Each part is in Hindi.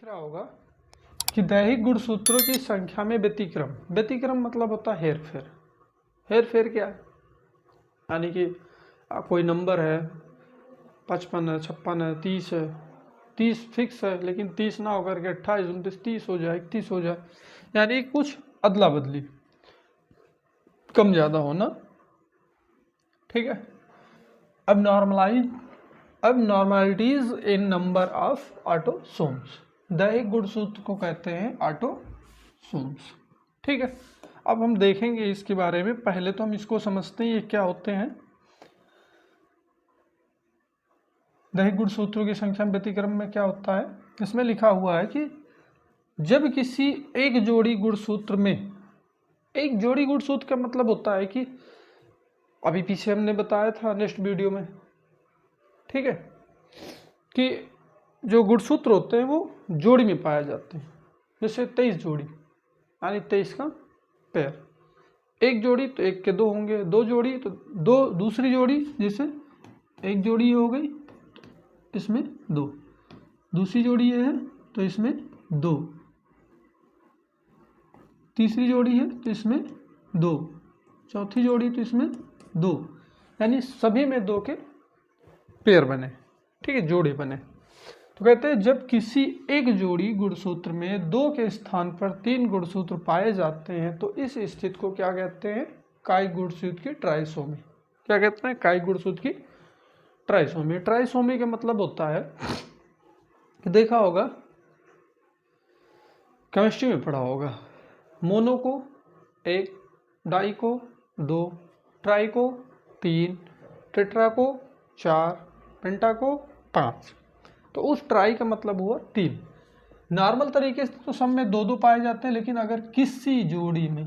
दिख रहा होगा कि दैहिक गुणसूत्रों की संख्या में व्यतिक्रम, व्यतिक्रम मतलब होता है हेर फेर। हेर फेर क्या है? यानी कि कोई नंबर है 55 है, 56 है, 30 है, 30 फिक्स है, लेकिन 30 ना होकर के 28, 29, 30 हो जाए, 31 हो जाए, यानी कुछ अदला बदली, कम ज़्यादा होना। ठीक है। अब नॉर्मलिटीज इन नंबर ऑफ ऑटोसोम्स, दैहिक गुणसूत्र को कहते हैं ऑटोसोम्स। ठीक है। अब हम देखेंगे इसके बारे में। पहले तो हम इसको समझते हैं ये क्या होते हैं। दैहिक गुणसूत्रों की संख्या में व्यतिक्रम में क्या होता है, इसमें लिखा हुआ है कि जब किसी एक जोड़ी गुणसूत्र में, एक जोड़ी गुणसूत्र का मतलब होता है कि अभी पीछे हमने बताया था नेक्स्ट वीडियो में, ठीक है, कि जो गुणसूत्र होते हैं वो जोड़ी में पाए जाते हैं। जैसे 23 जोड़ी यानी 23 का पेयर, एक जोड़ी तो एक के दो होंगे, दो जोड़ी तो दो, दूसरी जोड़ी जैसे एक जोड़ी हो गई तो इसमें दो, दूसरी जोड़ी ये है तो इसमें दो, तीसरी जोड़ी है तो इसमें दो, चौथी जोड़ी तो इसमें दो, यानी सभी में दो के पेयर बने। ठीक है, जोड़े बने। तो कहते हैं जब किसी एक जोड़ी गुणसूत्र में दो के स्थान पर तीन गुणसूत्र पाए जाते हैं तो इस स्थिति को क्या कहते हैं? कायिक गुणसूत्र की ट्राइसोमी। क्या कहते हैं? कायिक गुणसूत्र की ट्राइसोमी। ट्राइसोमी का मतलब होता है कि देखा होगा, केमिस्ट्री में पढ़ा होगा, मोनो को एक, डाई को दो, ट्राई को तीन, टेट्रा को चार, पेंटा को पाँच। तो उस ट्राई का मतलब हुआ तीन। नॉर्मल तरीके से तो सब में दो दो पाए जाते हैं, लेकिन अगर किसी जोड़ी में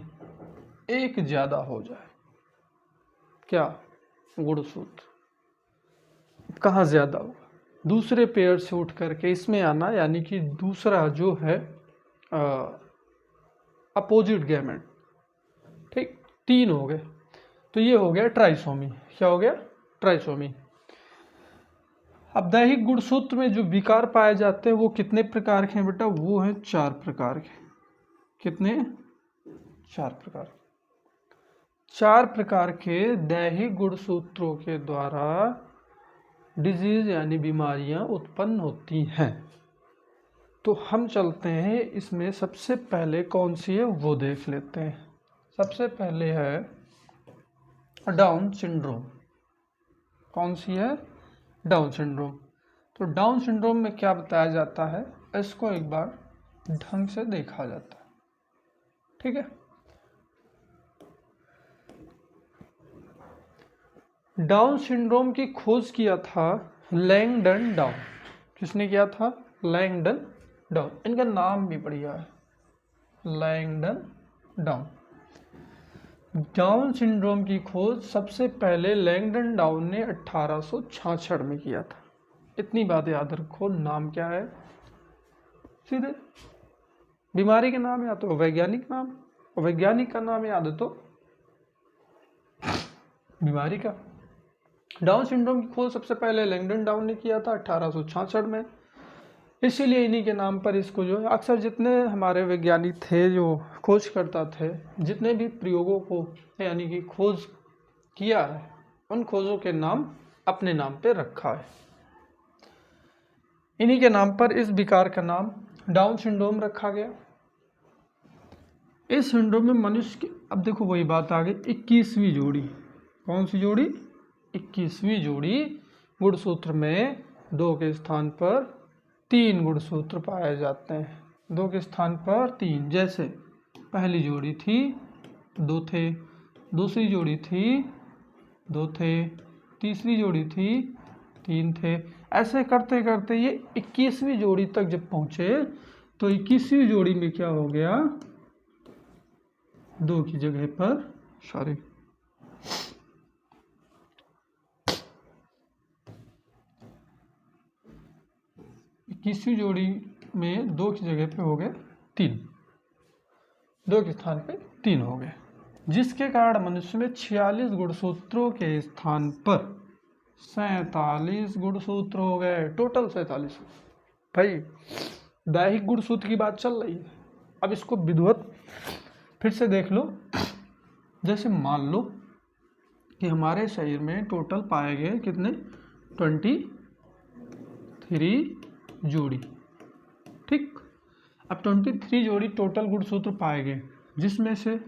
एक ज्यादा हो जाए, क्या गुणसूत्र, कहाँ ज्यादा होगा? दूसरे पेयर से उठ करके इसमें आना, यानी कि दूसरा जो है अपोजिट गैमेट। ठीक, तीन हो गए तो ये हो गया ट्राइसोमी। क्या हो गया? ट्राइसोमी। अब दैहिक गुणसूत्र में जो विकार पाए जाते हैं वो कितने प्रकार के हैं बेटा? वो हैं चार प्रकार के। कितने? चार प्रकार। चार प्रकार के दैहिक गुणसूत्रों के द्वारा डिजीज यानी बीमारियां उत्पन्न होती हैं। तो हम चलते हैं इसमें, सबसे पहले कौन सी है वो देख लेते हैं। सबसे पहले है डाउन सिंड्रोम। कौन सी है? Down syndrome. तो डाउन सिंड्रोम में क्या बताया जाता है, इसको एक बार ढंग से देखा जाता है। ठीक है। डाउन सिंड्रोम की खोज किया था लैंगडन डाउन। किसने किया था? Langdon down. इनका नाम भी बढ़िया है, लैंगडन डाउन। डाउन सिंड्रोम की खोज सबसे पहले लैंगडन डाउन ने 1866 में किया था। इतनी बात याद रखो। नाम क्या है? सीधे बीमारी के नाम या तो वैज्ञानिक नाम, और वैज्ञानिक का नाम याद है तो बीमारी का। डाउन सिंड्रोम की खोज सबसे पहले लैंगडन डाउन ने किया था 1866 में। इसीलिए इन्हीं के नाम पर इसको जो है, अक्सर जितने हमारे वैज्ञानिक थे जो खोज करता थे, जितने भी प्रयोगों को यानी कि खोज किया है, उन खोजों के नाम अपने नाम पे रखा है। इन्हीं के नाम पर इस विकार का नाम डाउन सिंड्रोम रखा गया। इस सिंड्रोम में मनुष्य की, अब देखो वही बात आ गई, 21वीं जोड़ी। कौन सी जोड़ी? 21वीं जोड़ी गुणसूत्र में दो के स्थान पर तीन गुणसूत्र पाए जाते हैं। दो के स्थान पर तीन, जैसे पहली जोड़ी थी दो थे, दूसरी जोड़ी थी दो थे, तीसरी जोड़ी थी तीन थे। ऐसे करते करते ये 21वीं जोड़ी तक जब पहुंचे तो 21वीं जोड़ी में क्या हो गया? दो की जगह पर, सॉरी, इक्कीसवीं जोड़ी में दो की जगह पे हो गए तीन, दो के स्थान पे तीन हो गए, जिसके कारण मनुष्य में 46 गुणसूत्रों के स्थान पर 47 गुणसूत्र हो गए। टोटल 47। भाई दैहिक गुणसूत्र की बात चल रही है। अब इसको विधिवत फिर से देख लो। जैसे मान लो कि हमारे शरीर में टोटल पाए गए कितने 23 जोड़ी, ठीक। अब 23 जोड़ी टोटल गुणसूत्र पाए गए, जिसमें से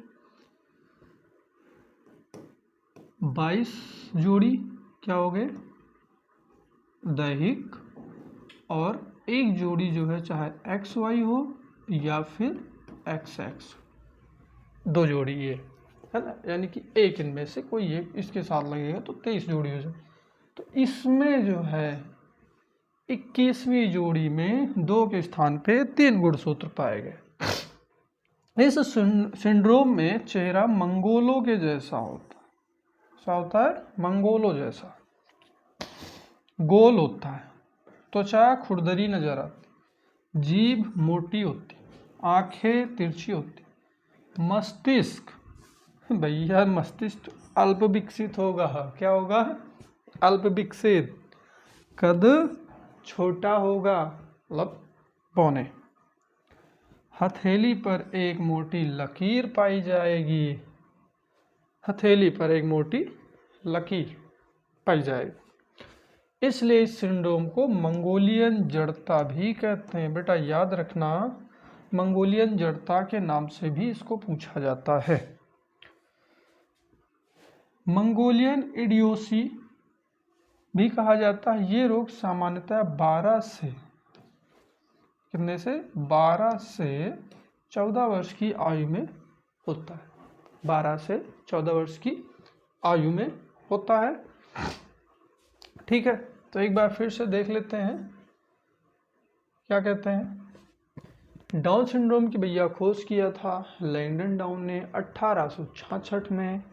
22 जोड़ी क्या हो गए दैहिक, और एक जोड़ी जो है चाहे XY हो या फिर XX, 2 जोड़ी ये है ना, यानी कि एक इनमें से कोई एक इसके साथ लगेगा तो 23 जोड़ी हो जाए। तो इसमें जो है 21वीं जोड़ी में 2 के स्थान पे 3 गुणसूत्र पाए गए। इस सिंड्रोम में चेहरा मंगोलों के जैसा होता है। क्या होता है? मंगोलों जैसा गोल होता है, त्वचा खुरदरी नजर आती, जीभ मोटी होती, आंखें तिरछी होती, मस्तिष्क भैया मस्तिष्क अल्प विकसित होगा। क्या होगा? अल्प विकसित। कद छोटा होगा, मतलब पौने। हथेली पर एक मोटी लकीर पाई जाएगी। हथेली पर एक मोटी लकीर पाई जाएगी। इसलिए इस सिंड्रोम को मंगोलियन जड़ता भी कहते हैं। बेटा याद रखना, मंगोलियन जड़ता के नाम से भी इसको पूछा जाता है। मंगोलियन इडियोसी भी कहा जाता है। ये रोग सामान्यतः 12 से 14 वर्ष की आयु में होता है। 12 से 14 वर्ष की आयु में होता है, ठीक है। तो एक बार फिर से देख लेते हैं क्या कहते हैं। डाउन सिंड्रोम की भैया खोज किया था लैंगडन डाउन ने 1866 में।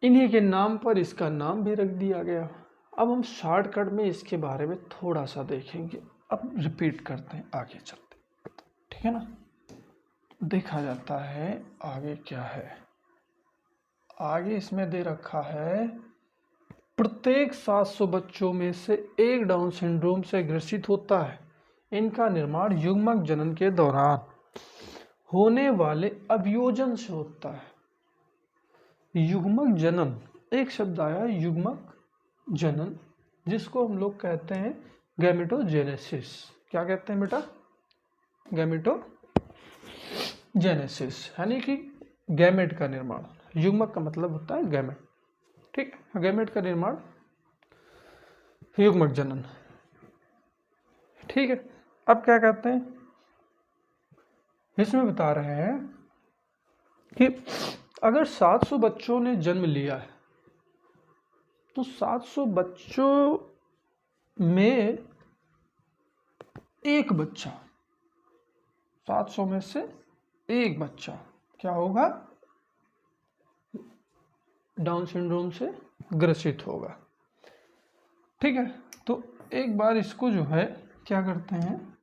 इन्हीं के नाम पर इसका नाम भी रख दिया गया। अब हम शॉर्टकट में इसके बारे में थोड़ा सा देखेंगे। अब रिपीट करते हैं, आगे चलते, ठीक है ना। देखा जाता है आगे क्या है। आगे इसमें दे रखा है प्रत्येक 700 बच्चों में से एक डाउन सिंड्रोम से ग्रसित होता है। इनका निर्माण युग्मक जनन के दौरान होने वाले अभियोजन से होता है। युग्मक जनन, एक शब्द आया युग्मक जनन, जिसको हम लोग कहते हैं गैमेटोजेनेसिस। क्या कहते हैं बेटा? गैमेटोजेनेसिस, यानी कि गैमेट का निर्माण। युग्मक का मतलब होता है गैमेट, ठीक है। गैमेट का निर्माण युग्मक जनन, ठीक है। अब क्या कहते हैं, इसमें बता रहे हैं कि अगर 700 बच्चों ने जन्म लिया है तो 700 बच्चों में एक बच्चा, 700 में से एक बच्चा क्या होगा? डाउन सिंड्रोम से ग्रसित होगा, ठीक है। तो एक बार इसको जो है क्या करते हैं,